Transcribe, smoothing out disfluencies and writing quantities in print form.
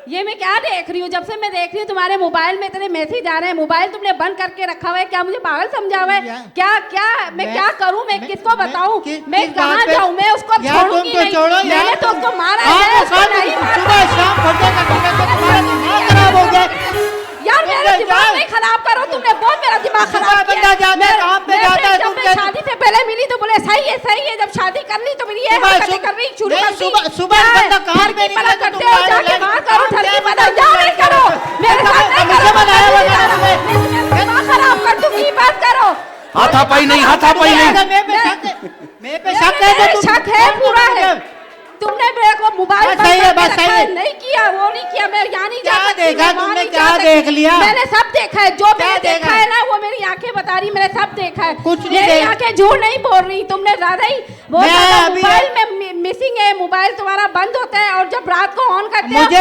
ये मैं क्या देख रही हूँ? जब से मैं देख रही हूँ तुम्हारे मोबाइल में इतने मैसेज आ रहे हैं। मोबाइल तुमने बंद करके रखा हुआ है क्या? मुझे पागल समझा हुआ है क्या? क्या मैं क्या करूँ? मैं किसको बताऊँ? मैं कहाँ जाऊँ? मैं उसको छोड़ूंगी नहीं। मैंने तो उसको मारा है। सुबह शाम फोटो का तुम्हारा दिमाग खराब हो गया यार। मेरा दिमाग नहीं खराब करो तुमने, बहुत मेरा दिमाग खराब बंदा जाता है काम पे जाता है। जब मैं शादी से पहले मिली तो बोले सही है। जब शादी कर ली तो मेरी ये हरकतें कर रही शुरू कर दी। सुबह बंदा काम पे नहीं जाता करते हो, जाके बाहर करो, ठरकी बना जा नहीं करो। मेरे साथ नहीं करो, दिमाग खराब कर दूंगी। बात करो। हाथापाई नहीं, हाथापाई नहीं। मैं पे शक है पूरा है। तुमने मेरे को मोबाइल बस सही है। नहीं किया, वो नहीं किया। मैं यहाँ नहीं जा क्या सकती। देखा तुमने? क्या देख लिया? मैंने सब देखा है। जो मैंने देखा देखा है ना वो मेरी आंखें बता रही। मैंने सब देखा है। कुछ नहीं मेरी आंखें झूठ नहीं बोल रही। तुमने ज्यादा ही वो मोबाइल में मिसिंग है। मोबाइल तुम्हारा बंद होता है और जब रात को ऑन करते हो